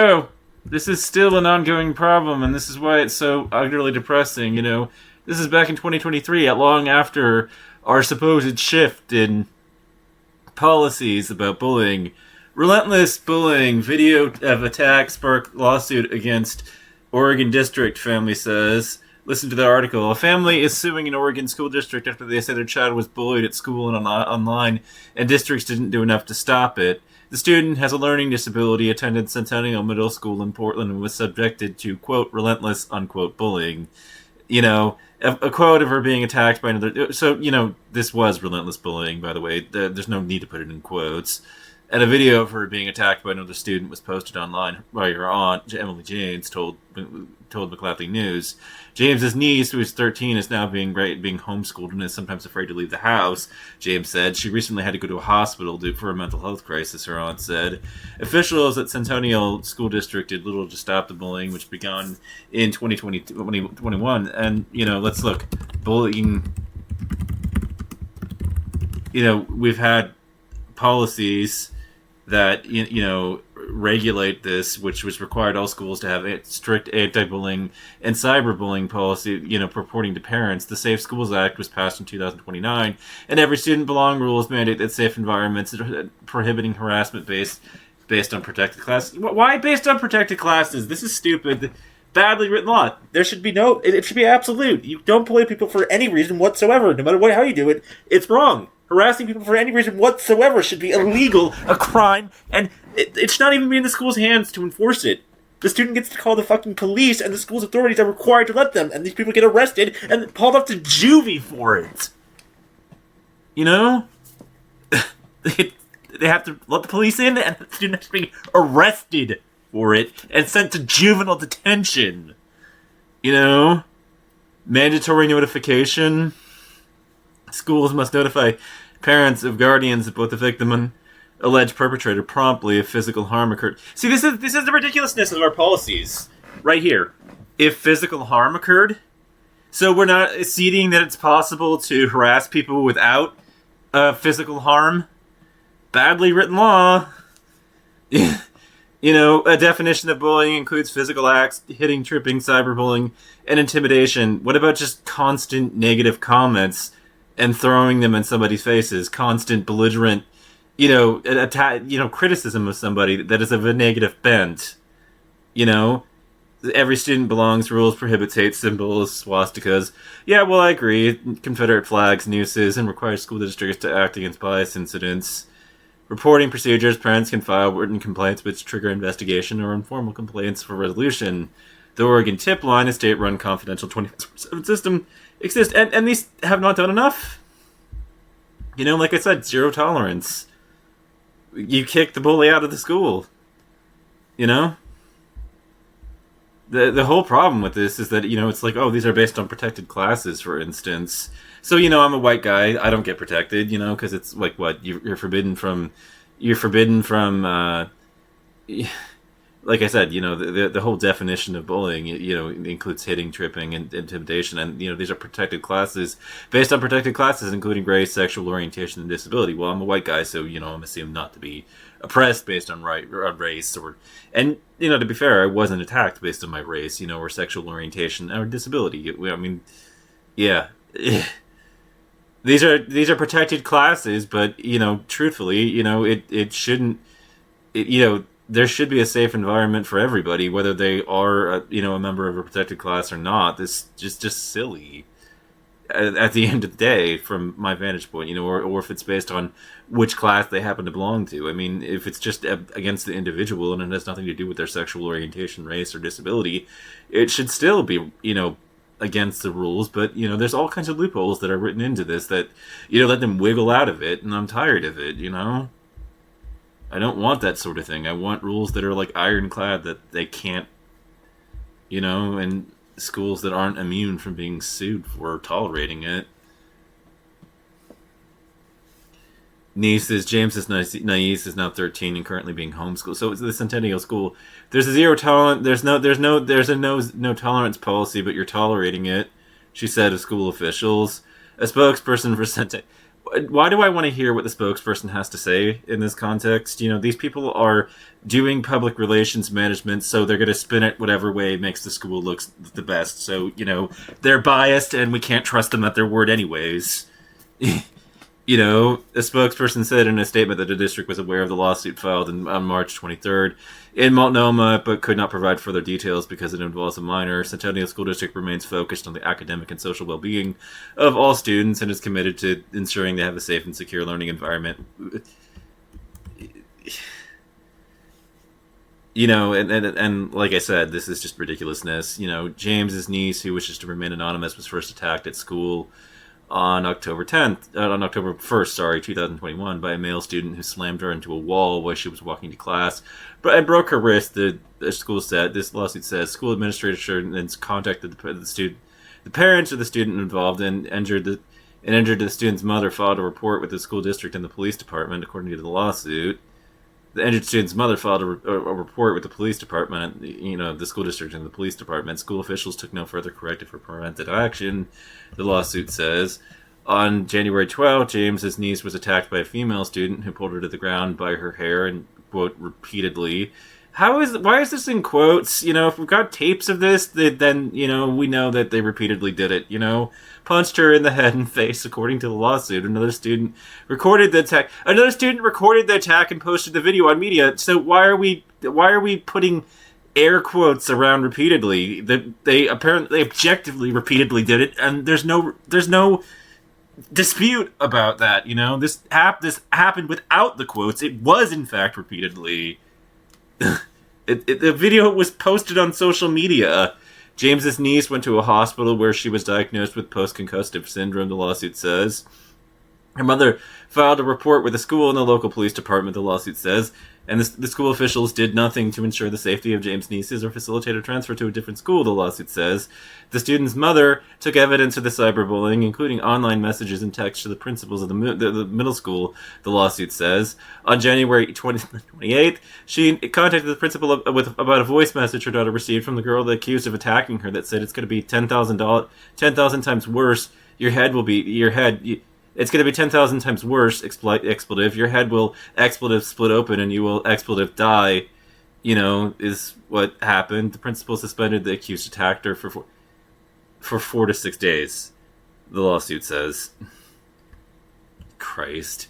Oh, this is still an ongoing problem, and this is why it's so utterly depressing. This is back in 2023, long after our supposed shift in policies about bullying. Relentless bullying, video of attack spark lawsuit against Oregon district, family says. Listen to the article. A family is suing an Oregon school district after they said their child was bullied at school and online, and districts didn't do enough to stop it. The student has a learning disability, attended Centennial Middle School in Portland, and was subjected to, quote, relentless, unquote, bullying. A quote of her being attacked by another. So, this was relentless bullying, by the way. There's no need to put it in quotes. And a video of her being attacked by another student was posted online by her aunt, Emily James, told McLaughlin News. James's niece, who is 13, is now being homeschooled and is sometimes afraid to leave the house, James said. She recently had to go to a hospital for a mental health crisis, her aunt said. Officials at Centennial School District did little to stop the bullying, which began in 2021. And, let's look. Bullying, we've had policies that regulate this, which required all schools to have a strict anti-bullying and cyberbullying policy, purporting to parents. The Safe Schools Act was passed in 2029, and Every Student Belong rules mandate that safe environments prohibiting harassment based on protected classes. Why based on protected classes? This is stupid. Badly written law. There should be it should be absolute. You don't bully people for any reason whatsoever, no matter how you do it. It's wrong. Harassing people for any reason whatsoever should be illegal, a crime, and it should not even be in the school's hands to enforce it. The student gets to call the fucking police, and the school's authorities are required to let them, and these people get arrested and hauled up to juvie for it. They have to let the police in, and the student has to be arrested for it and sent to juvenile detention. Mandatory notification. Schools must notify parents of guardians of both the victim and alleged perpetrator promptly if physical harm occurred. See, this is the ridiculousness of our policies right here. If physical harm occurred, so we're not ceding that it's possible to harass people without physical harm. Badly written law. A definition of bullying includes physical acts, hitting, tripping, cyberbullying, and intimidation. What about just constant negative comments and throwing them in somebody's faces? Constant belligerent, criticism of somebody that is of a negative bent. Every Student Belongs rules prohibits hate symbols, swastikas. Yeah, well, I agree. Confederate flags, nooses, and requires school districts to act against bias incidents. Reporting procedures, parents can file written complaints which trigger investigation or informal complaints for resolution. The Oregon Tip Line, a state-run confidential 24/7 system, exists, and these have not done enough. Like I said, zero tolerance. You kick the bully out of the school. The whole problem with this is that, it's like, oh, these are based on protected classes, for instance. So, I'm a white guy. I don't get protected, because it's like, what? You're forbidden from... Like I said, the whole definition of bullying, includes hitting, tripping, and intimidation. And, these are protected classes based on protected classes, including race, sexual orientation, and disability. Well, I'm a white guy, so, I'm assumed not to be oppressed based on race. And, to be fair, I wasn't attacked based on my race, or sexual orientation or disability. I mean, yeah. These are protected classes, but, truthfully, it shouldn't... there should be a safe environment for everybody, whether they are, a member of a protected class or not. This is just silly. At the end of the day, from my vantage point, or if it's based on which class they happen to belong to. I mean, if it's just against the individual and it has nothing to do with their sexual orientation, race, or disability, it should still be, against the rules. But, there's all kinds of loopholes that are written into this that, let them wiggle out of it, and I'm tired of it, I don't want that sort of thing. I want rules that are like ironclad, that they can't, and schools that aren't immune from being sued for tolerating it. James's niece is now 13 and currently being homeschooled. So it's the Centennial School. There's a zero tolerance. There's a no tolerance policy, but you're tolerating it, she said of school officials. A spokesperson for Centennial. Why do I want to hear what the spokesperson has to say in this context? These people are doing public relations management, so they're going to spin it whatever way makes the school look the best. So, they're biased and we can't trust them at their word anyways. A spokesperson said in a statement that the district was aware of the lawsuit filed on March 23rd in Multnomah, but could not provide further details because it involves a minor. Centennial School District remains focused on the academic and social well-being of all students and is committed to ensuring they have a safe and secure learning environment. And like I said, this is just ridiculousness. James's niece, who wishes to remain anonymous, was first attacked at school on October 1st, 2021, by a male student who slammed her into a wall while she was walking to class, and broke her wrist. The school said, this lawsuit says, school administrators contacted the parents of the student involved and injured the student's mother. Filed a report with the school district and the police department, according to the lawsuit. The injured student's mother filed a report with the police department, the school district and the police department. School officials took no further corrective or preventive action, the lawsuit says. On January 12th, James's niece was attacked by a female student who pulled her to the ground by her hair and, quote, repeatedly. Why is this in quotes? If we've got tapes of this, then, we know that they repeatedly did it, Punched her in the head and face, according to the lawsuit. Another student recorded the attack and posted the video on media. So why are we putting air quotes around repeatedly? They objectively repeatedly did it, and there's no dispute about that, This happened without the quotes. It was, in fact, repeatedly. The video was posted on social media. James's niece went to a hospital where she was diagnosed with post-concussive syndrome, the lawsuit says. Her mother filed a report with the school and the local police department, the lawsuit says, and the school officials did nothing to ensure the safety of James' nieces or facilitate a transfer to a different school, the lawsuit says. The student's mother took evidence of the cyberbullying, including online messages and texts to the principals of the middle school, the lawsuit says. On January 28th, she contacted the principal about a voice message her daughter received from the girl accused of attacking her that said it's going to be 10,000 times worse. It's going to be 10,000 times worse, expletive. Your head will expletive split open and you will expletive die, is what happened. The principal suspended the accused attacker for 4 to 6 days, the lawsuit says. Christ.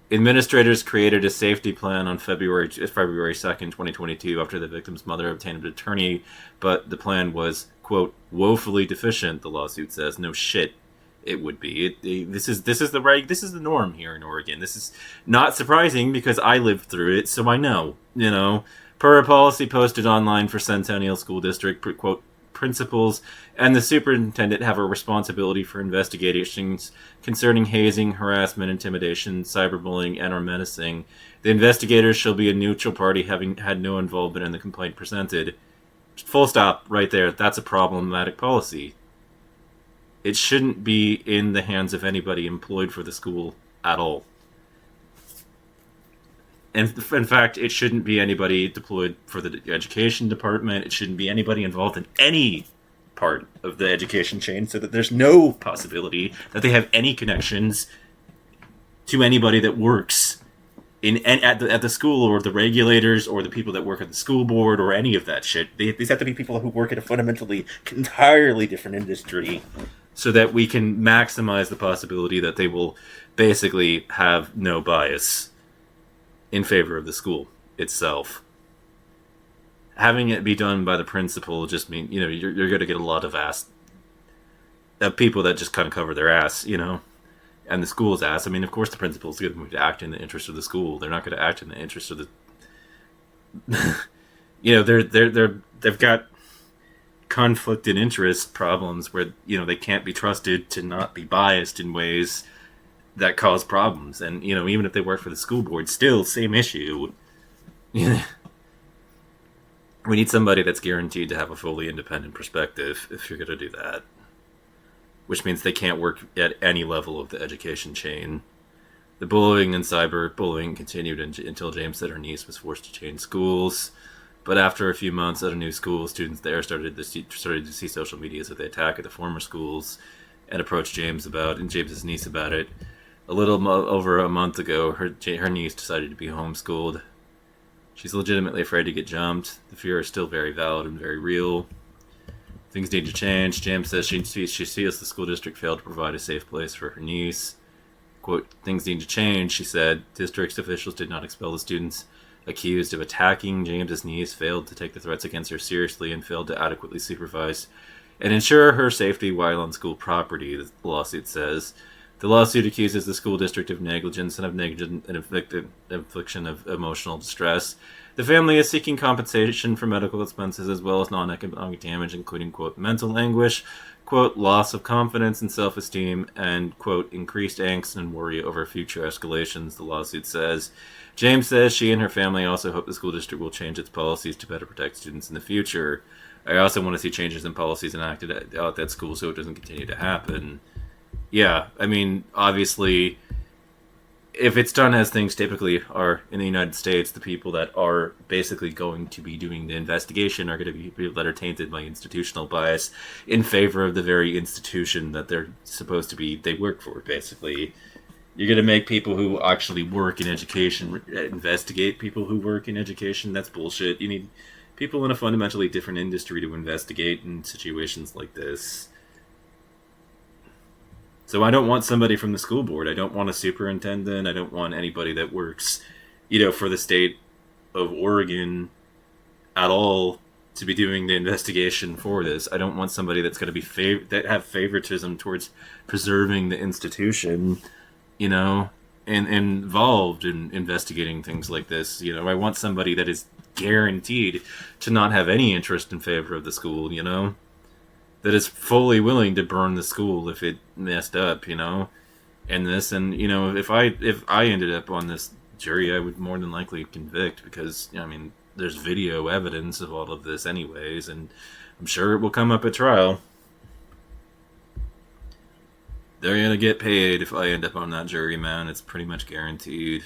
Administrators created a safety plan on February 2nd, 2022, after the victim's mother obtained an attorney, but the plan was, quote, woefully deficient, the lawsuit says. No shit. It would be. This is the norm here in Oregon. This is not surprising because I lived through it, so I know. Per a policy posted online for Centennial School District, quote, principals and the superintendent have a responsibility for investigations concerning hazing, harassment, intimidation, cyberbullying, and or menacing. The investigators shall be a neutral party, having had no involvement in the complaint presented. Full stop. Right there. That's a problematic policy. It shouldn't be in the hands of anybody employed for the school at all. And in fact, it shouldn't be anybody deployed for the education department. It shouldn't be anybody involved in any part of the education chain, so that there's no possibility that they have any connections to anybody that works at the school, or the regulators, or the people that work at the school board, or any of that shit. These have to be people who work at a fundamentally entirely different industry, so that we can maximize the possibility that they will basically have no bias in favor of the school itself. Having it be done by the principal just means, you're going to get a lot of people that just kind of cover their ass, and the school's ass. I mean, of course the principal's going to act in the interest of the school. They're not going to act in the interest of the... they've got conflicted interest problems where, they can't be trusted to not be biased in ways that cause problems. And, even if they work for the school board, still same issue. We need somebody that's guaranteed to have a fully independent perspective if you're going to do that. Which means they can't work at any level of the education chain. The bullying and cyberbullying continued until James said her niece was forced to change schools. But after a few months at a new school, students there started to see social medias of the attack at the former schools and approached James's niece about it. A little over a month ago, her niece decided to be homeschooled. She's legitimately afraid to get jumped. The fear is still very valid and very real. Things need to change. James says she sees the school district failed to provide a safe place for her niece. Quote, things need to change, she said. District officials did not expel the students accused of attacking James's niece, failed to take the threats against her seriously, and failed to adequately supervise and ensure her safety while on school property, the lawsuit says. The lawsuit accuses the school district of negligence and of negligent infliction of emotional distress. The family is seeking compensation for medical expenses as well as non-economic damage, including, quote, mental anguish, quote, loss of confidence and self-esteem, and, quote, increased angst and worry over future escalations, the lawsuit says. James says she and her family also hope the school district will change its policies to better protect students in the future. I also want to see changes in policies enacted out at that school so it doesn't continue to happen. Yeah, I mean, obviously, if it's done as things typically are in the United States, the people that are basically going to be doing the investigation are going to be people that are tainted by institutional bias in favor of the very institution that they're supposed to be, they work for, basically. You're going to make people who actually work in education investigate people who work in education. That's bullshit. You need people in a fundamentally different industry to investigate in situations like this. So I don't want somebody from the school board. I don't want a superintendent. I don't want anybody that works, for the state of Oregon at all to be doing the investigation for this. I don't want somebody that's going to be that have favoritism towards preserving the institution, and involved in investigating things like this. I want somebody that is guaranteed to not have any interest in favor of the school, that is fully willing to burn the school if it messed up, and this, and if I ended up on this jury, I would more than likely convict because there's video evidence of all of this anyways, and I'm sure it will come up at trial. They're gonna get paid if I end up on that jury, man. It's pretty much guaranteed.